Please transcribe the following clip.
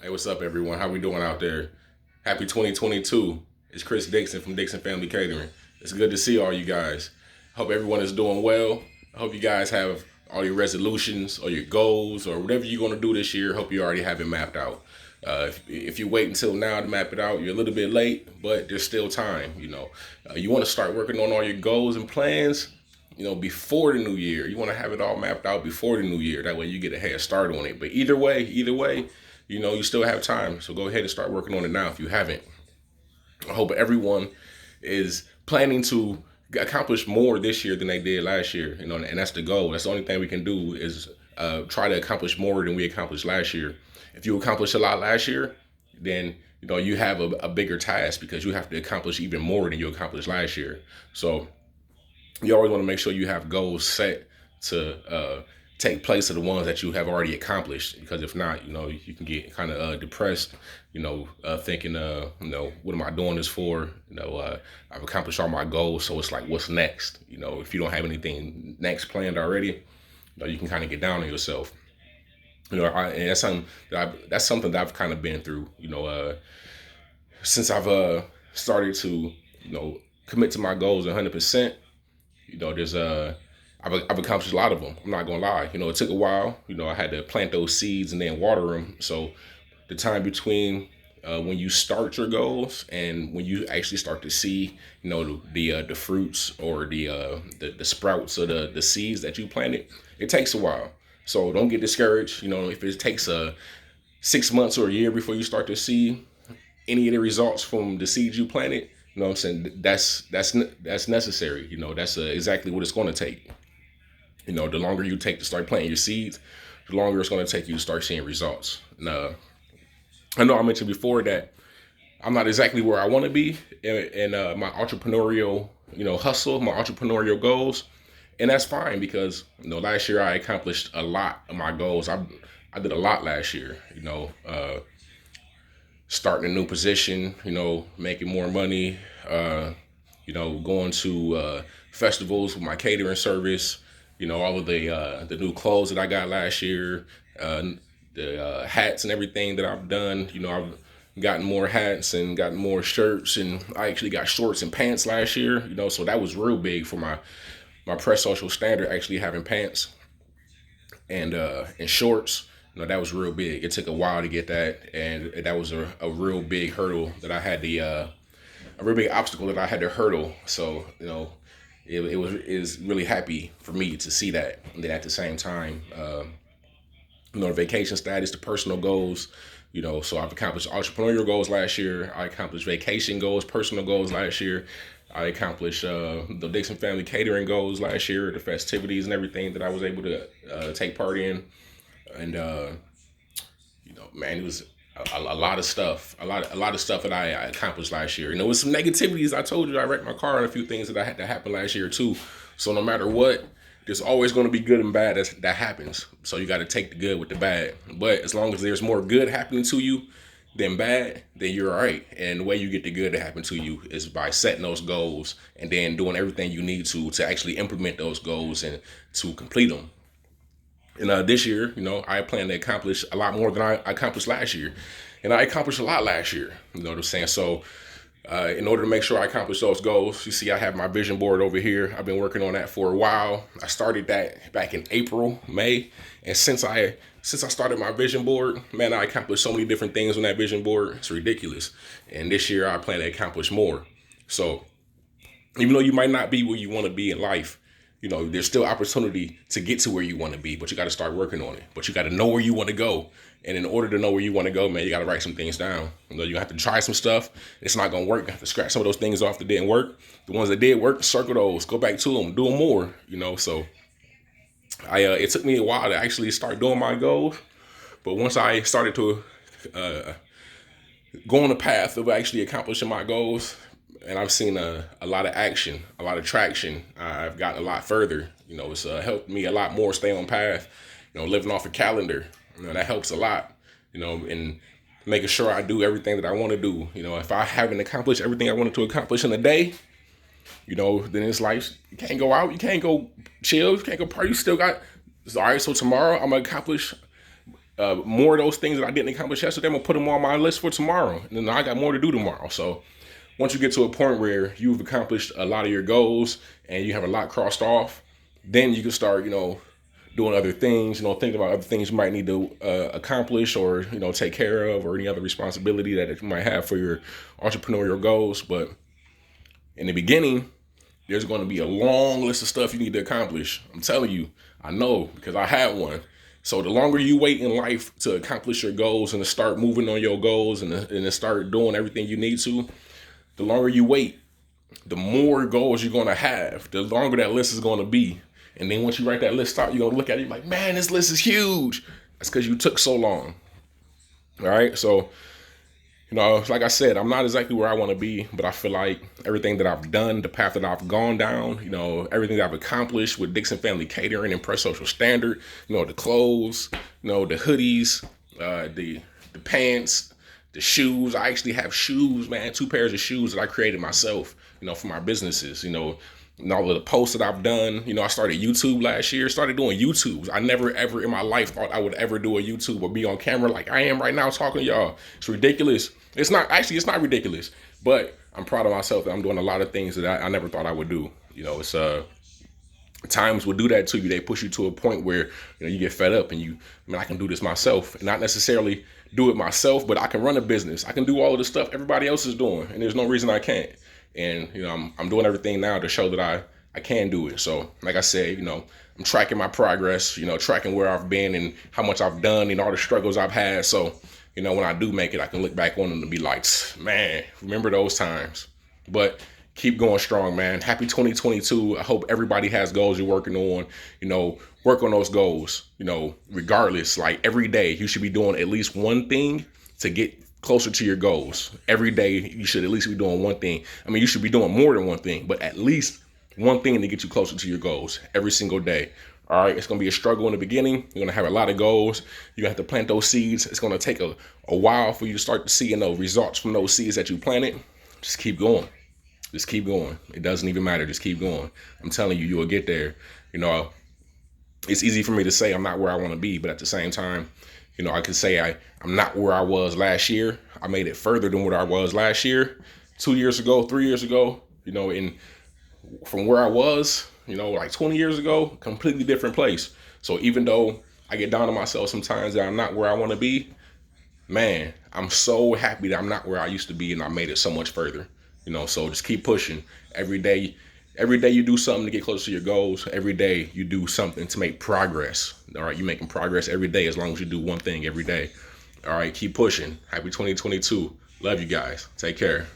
Hey, what's up, everyone? How we doing out there? Happy 2022. It's Chris Dixon from Dixon Family Catering. It's good to see all you guys. Hope everyone is doing well. I hope you guys have all your resolutions or your goals or whatever you're going to do this year. Hope you already have it mapped out. If you wait until now to map it out, you're a little bit late, but there's still time. You want to start working on all your goals and plans. Before the new year, you want to have it all mapped out before the new year. That way, you get a head start on it. But either way, you still have time. So go ahead and start working on it now if you haven't. I hope everyone is planning to accomplish more this year than they did last year. And that's the goal. That's the only thing we can do is try to accomplish more than we accomplished last year. If you accomplished a lot last year, then you have a bigger task because you have to accomplish even more than you accomplished last year. So you always want to make sure you have goals set to take place of the ones that you have already accomplished. Because if not, you can get kind of depressed. Thinking, what am I doing this for? I've accomplished all my goals, so it's like, what's next? If you don't have anything next planned already, you can kind of get down on yourself. And that's something that I've kind of been through. Since I've started to, commit to my goals 100%. There's I've accomplished a lot of them. I'm not gonna lie. It took a while. I had to plant those seeds and then water them. So the time between when you start your goals and when you actually start to see, the fruits or the sprouts of the seeds that you planted, it takes a while. So don't get discouraged. If it takes 6 months or a year before you start to see any of the results from the seeds you planted, what I'm saying? That's necessary. That's exactly what it's going to take. The longer you take to start planting your seeds, the longer it's going to take you to start seeing results. And I know I mentioned before that I'm not exactly where I want to be in my entrepreneurial, hustle, my entrepreneurial goals, and that's fine because last year I accomplished a lot of my goals. I did a lot last year. Starting a new position, making more money, going to festivals with my catering service, all of the new clothes that I got last year, the hats and everything that I've done. I've gotten more hats and gotten more shirts, and I actually got shorts and pants last year. So that was real big for my press social standard. Actually having pants and shorts, that was real big. It took a while to get that, and that was a real big hurdle that I had a real big obstacle that I had to hurdle. So it was is really happy for me to see that. And then at the same time, the vacation status, the personal goals. So I've accomplished entrepreneurial goals last year. I accomplished vacation goals, personal goals last year. I accomplished the Dixon family catering goals last year, the festivities and everything that I was able to take part in. And man, it was a lot of stuff, a lot of stuff that I accomplished last year. With some negativities. I told you I wrecked my car and a few things that I had to happen last year too. So no matter what, there's always going to be good and bad that happens. So you got to take the good with the bad. But as long as there's more good happening to you than bad, then you're all right. And the way you get the good to happen to you is by setting those goals and then doing everything you need to actually implement those goals and to complete them. And this year, I plan to accomplish a lot more than I accomplished last year. And I accomplished a lot last year. You know what I'm saying? So, in order to make sure I accomplish those goals, you see, I have my vision board over here. I've been working on that for a while. I started that back in April, May, and since I started my vision board, man, I accomplished so many different things on that vision board. It's ridiculous. And this year, I plan to accomplish more. So, even though you might not be where you want to be in life, there's still opportunity to get to where you want to be, but you got to start working on it. But you got to know where you want to go. And in order to know where you want to go, man, you got to write some things down. You have to try some stuff. It's not going to work. You have to scratch some of those things off that didn't work. The ones that did work, circle those, go back to them, do them more, So it took me a while to actually start doing my goals. But once I started to uh, go on the path of actually accomplishing my goals, and I've seen a lot of action, a lot of traction. I've gotten a lot further. It's helped me a lot more stay on path. Living off a calendar, that helps a lot. And making sure I do everything that I want to do. If I haven't accomplished everything I wanted to accomplish in a day, then it's like you can't go out, you can't go chill, you can't go party. You still got, all right. So tomorrow I'm gonna accomplish more of those things that I didn't accomplish yesterday, I'm gonna put them on my list for tomorrow. And then I got more to do tomorrow. So once you get to a point where you've accomplished a lot of your goals and you have a lot crossed off, then you can start, doing other things, thinking about other things you might need to accomplish or, take care of, or any other responsibility that you might have for your entrepreneurial goals. But in the beginning, there's going to be a long list of stuff you need to accomplish. I'm telling you, I know because I had one. So the longer you wait in life to accomplish your goals and to start moving on your goals and to start doing everything you need to, the longer you wait, the more goals you're going to have, the longer that list is going to be. And then once you write that list out, you're going to look at it like, man, this list is huge. That's because you took so long. All right. So, like I said, I'm not exactly where I want to be, but I feel like everything that I've done, the path that I've gone down, everything that I've accomplished with Dixon Family Catering and Press Social Standard, the clothes, the hoodies, the pants, the shoes. I actually have shoes, man, 2 pairs of shoes that I created myself, for my businesses, and all of the posts that I've done. I started YouTube last year, started doing YouTubes. I never ever in my life thought I would ever do a YouTube or be on camera like I am right now talking to y'all. It's ridiculous. It's not ridiculous, but I'm proud of myself that I'm doing a lot of things that I never thought I would do. It's times will do that to you. They push you to a point where you get fed up and I can do this myself, and not necessarily do it myself, but I can run a business. I can do all of the stuff everybody else is doing, and there's no reason I can't. And I'm doing everything now to show that I can do it. So like I said, I'm tracking my progress, tracking where I've been and how much I've done and all the struggles I've had. So when I do make it, I can look back on them and be like, man, remember those times. But keep going strong, man. Happy 2022. I hope everybody has goals you're working on. Work on those goals. Regardless, like every day you should be doing at least one thing to get closer to your goals. Every day you should at least be doing one thing. I mean, you should be doing more than one thing, but at least one thing to get you closer to your goals every single day. All right, it's going to be a struggle in the beginning. You're going to have a lot of goals. You're going to have to plant those seeds. It's going to take a while for you to start to see results from those seeds that you planted. Just keep going. Just keep going. It doesn't even matter. Just keep going. I'm telling you, you will get there. It's easy for me to say I'm not where I want to be, but at the same time, I can say I'm not where I was last year. I made it further than what I was last year, 2 years ago, 3 years ago, and from where I was, like 20 years ago, completely different place. So even though I get down on myself sometimes that I'm not where I want to be, man, I'm so happy that I'm not where I used to be and I made it so much further. So just keep pushing every day. Every day you do something to get closer to your goals. Every day you do something to make progress. All right, you're making progress every day as long as you do one thing every day. All right, keep pushing. Happy 2022. Love you guys. Take care.